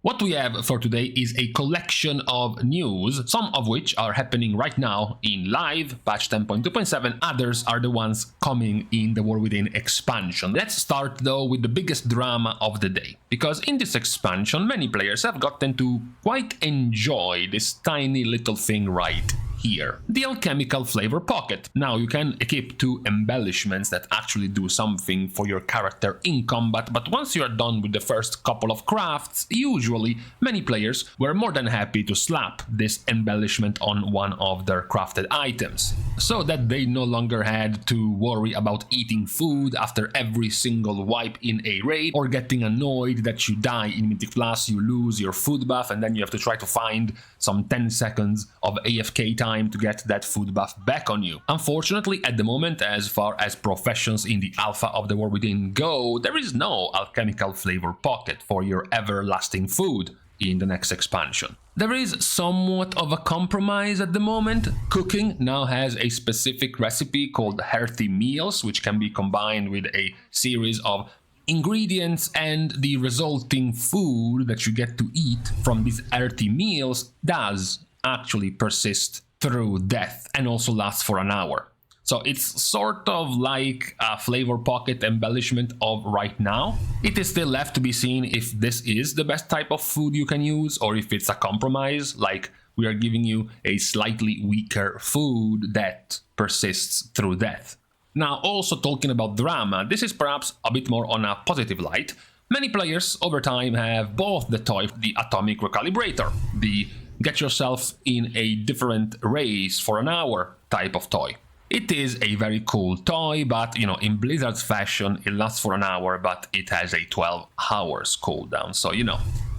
What we have for today is a collection of news, some of which are happening right now in live, patch 10.2.7, others are the ones coming in the War Within expansion. Let's start though with the biggest drama of the day, because in this expansion many players have gotten to quite enjoy this tiny little thing right here, the alchemical flavor pocket. Now you can equip 2 embellishments that actually do something for your character in combat, but once you are done with the first couple of crafts, usually many players were more than happy to slap this embellishment on one of their crafted items, so that they no longer had to worry about eating food after every single wipe in a raid, or getting annoyed that you die in Mythic Plus, you lose your food buff, and then you have to try to find some 10 seconds of AFK time to get that food buff back on you. Unfortunately, at the moment, as far as professions in the alpha of the War Within go, there is no alchemical flavor pocket for your everlasting food in the next expansion. There is somewhat of a compromise at the moment. Cooking now has a specific recipe called hearty meals, which can be combined with a series of ingredients, and the resulting food that you get to eat from these hearty meals does actually persist through death and also lasts for an hour. So it's sort of like a flavor pocket embellishment of right now. It is still left to be seen if this is the best type of food you can use, or if it's a compromise, like we are giving you a slightly weaker food that persists through death. Now, also talking about drama, this is perhaps a bit more on a positive light. Many players over time have bought the toy, the Atomic Recalibrator, the get yourself in a different race for an hour type of toy. It is a very cool toy, but in Blizzard's fashion, it lasts for an hour, but it has a 12 hours cooldown, so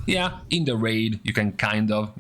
yeah, in the raid, you can kind of,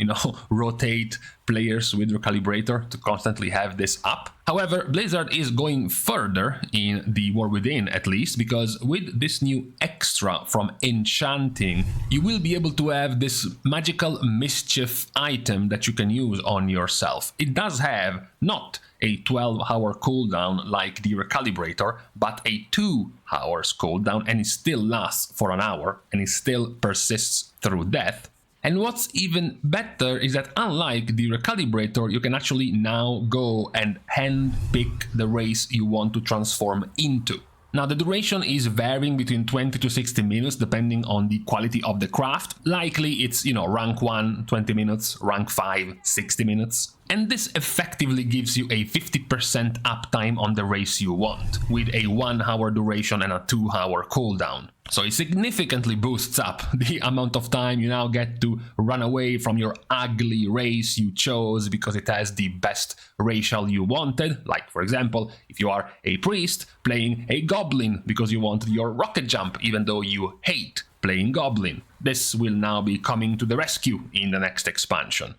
rotate players with Recalibrator to constantly have this up. However, Blizzard is going further in the War Within, at least, because with this new extra from enchanting, you will be able to have this magical mischief item that you can use on yourself. It does have not a 12-hour cooldown like the Recalibrator, but a 2 hours cooldown, and it still lasts for an hour, and it still persists through death. And what's even better is that unlike the Recalibrator, you can actually now go and hand-pick the race you want to transform into. Now, the duration is varying between 20 to 60 minutes depending on the quality of the craft. Likely it's, rank 1, 20 minutes, rank 5, 60 minutes. And this effectively gives you a 50% uptime on the race you want, with a 1 hour duration and a 2 hour cooldown. So it significantly boosts up the amount of time you now get to run away from your ugly race you chose because it has the best racial you wanted. Like, for example, if you are a priest playing a goblin because you wanted your rocket jump even though you hate playing goblin. This will now be coming to the rescue in the next expansion.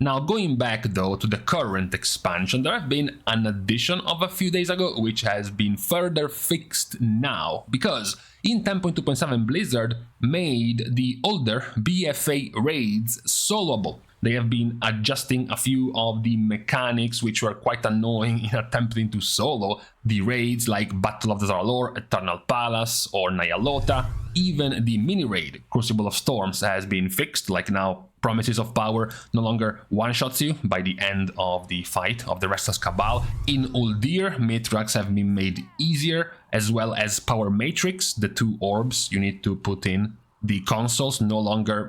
Now, going back though to the current expansion, there have been an addition of a few days ago which has been further fixed now, because in 10.2.7 Blizzard made the older BfA Raids soloable. They have been adjusting a few of the mechanics which were quite annoying in attempting to solo the raids like Battle of the Zaralor, Eternal Palace or Nyalota. Even the mini-raid, Crucible of Storms, has been fixed, like now Promises of Power no longer one-shots you by the end of the fight of the Restless Cabal. In Uldir, Mithrax have been made easier, as well as Power Matrix, the 2 orbs you need to put in. The consoles no longer,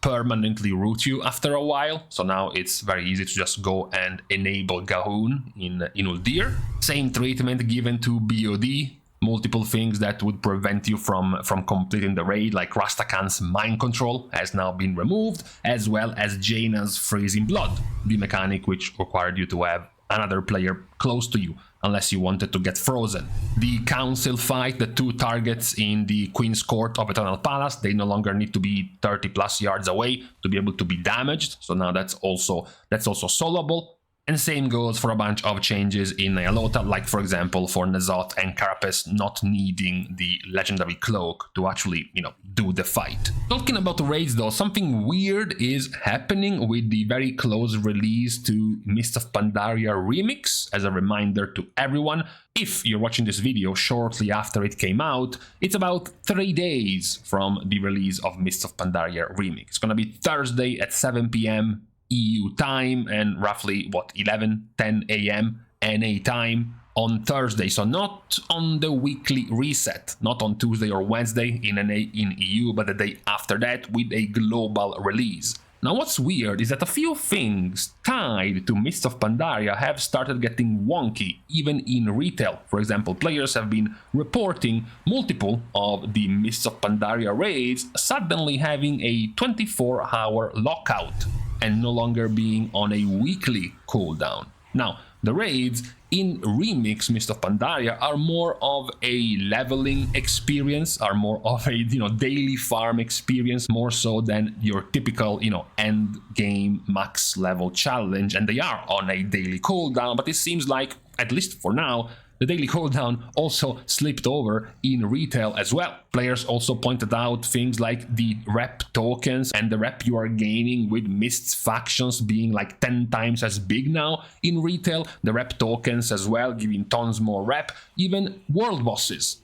permanently root you after a while, so now it's very easy to just go and enable Gahun in Uldir. Same treatment given to BOD. Multiple things that would prevent you from completing the raid, like Rastakhan's mind control, has now been removed, as well as Jaina's freezing blood, the mechanic which required you to have another player close to you unless you wanted to get frozen. The council fight, the 2 targets in the Queen's Court of Eternal Palace, they no longer need to be 30 plus yards away to be able to be damaged, so now that's also soloable. And same goes for a bunch of changes in Nyalota, like for example for N'Zoth and Carapace not needing the legendary cloak to actually, do the fight. Talking about raids though, something weird is happening with the very close release to Mists of Pandaria Remix. As a reminder to everyone, if you're watching this video shortly after it came out, it's about 3 days from the release of Mists of Pandaria Remix. It's gonna be Thursday at 7 p.m. EU time and roughly 10 a.m. NA time on Thursday. So not on the weekly reset, not on Tuesday or Wednesday in NA in EU, but the day after that with a global release. Now what's weird is that a few things tied to Mists of Pandaria have started getting wonky, even in retail. For example, players have been reporting multiple of the Mists of Pandaria raids suddenly having a 24-hour lockout and no longer being on a weekly cooldown. Now, the raids in Remix Mist of Pandaria are more of a leveling experience, are more of a daily farm experience, more so than your typical end game max level challenge, and they are on a daily cooldown. But it seems like, at least for now, the daily cooldown also slipped over in retail as well. Players also pointed out things like the rep tokens and the rep you are gaining with Mist's factions being like 10 times as big now in retail. The rep tokens as well, giving tons more rep. Even world bosses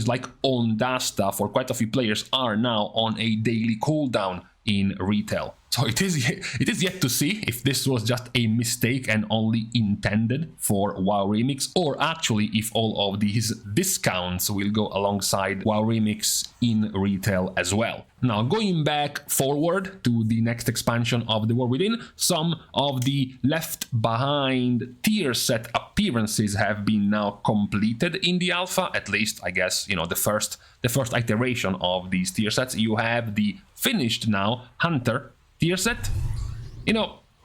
like Ondasta for quite a few players are now on a daily cooldown in retail. So it is yet to see if this was just a mistake and only intended for WoW Remix, or actually if all of these discounts will go alongside WoW Remix in retail as well. Now, going back forward to the next expansion of the War Within, some of the left behind tier set appearances have been now completed in the alpha, at least I guess, the first iteration of these tier sets. You have the finished now Hunter tier set.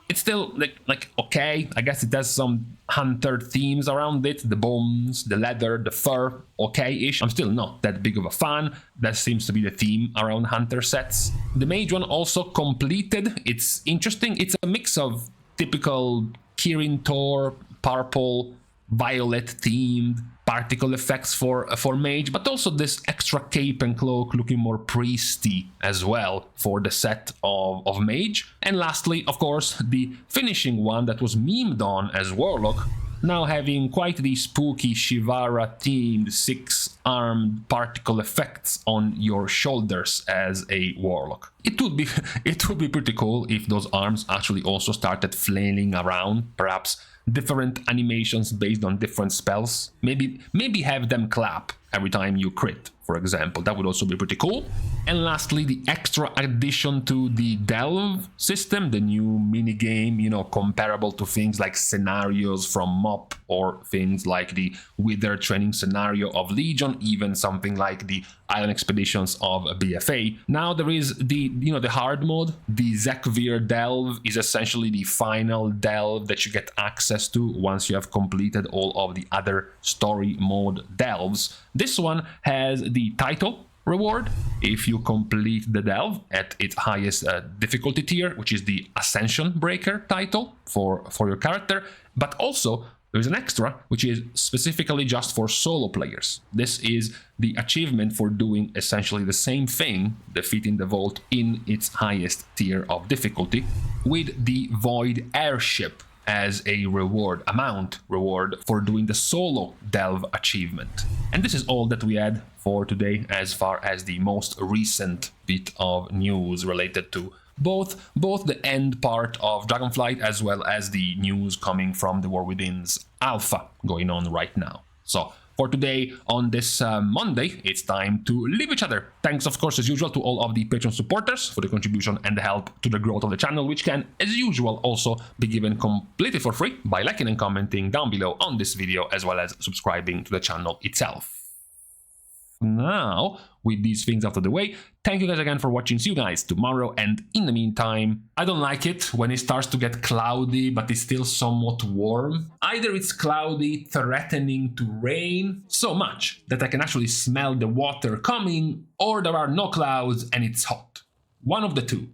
It's still like okay, I guess it has some hunter themes around it, the bones, the leather, the fur, okay-ish. I'm still not that big of a fan. That seems to be the theme around hunter sets. The mage one also completed. It's interesting. It's a mix of typical Kirin Tor, purple, violet themed particle effects for mage, but also this extra cape and cloak looking more priesty as well for the set of mage. And lastly, of course, the finishing one that was memed on as warlock, now having quite the spooky Shivara themed 6-armed particle effects on your shoulders as a warlock. It would be pretty cool if those arms actually also started flailing around, perhaps different animations based on different spells. Maybe have them clap every time you crit, for example. That would also be pretty cool. And lastly, the extra addition to the Delve system, the new minigame, comparable to things like scenarios from MoP or things like the Wither training scenario of Legion, even something like the Island Expeditions of BfA. Now there is the hard mode. The Zekvir Delve is essentially the final delve that you get access to once you have completed all of the other story mode delves. This one has the title reward if you complete the delve at its highest difficulty tier, which is the Ascension Breaker title for your character, but also there is an extra, which is specifically just for solo players. This is the achievement for doing essentially the same thing, defeating the Vault in its highest tier of difficulty, with the Void Airship as a reward for doing the solo delve achievement. And this is all that we had for today as far as the most recent bit of news related to both the end part of Dragonflight as well as the news coming from the War Within's alpha going on right now. So for today, on this Monday, it's time to leave each other. Thanks, of course, as usual, to all of the Patreon supporters for the contribution and the help to the growth of the channel, which can, as usual, also be given completely for free by liking and commenting down below on this video, as well as subscribing to the channel itself. Now, with these things out of the way, thank you guys again for watching. See you guys tomorrow, and in the meantime, I don't like it when it starts to get cloudy but it's still somewhat warm. Either it's cloudy, threatening to rain so much that I can actually smell the water coming, or there are no clouds and it's hot. One of the two.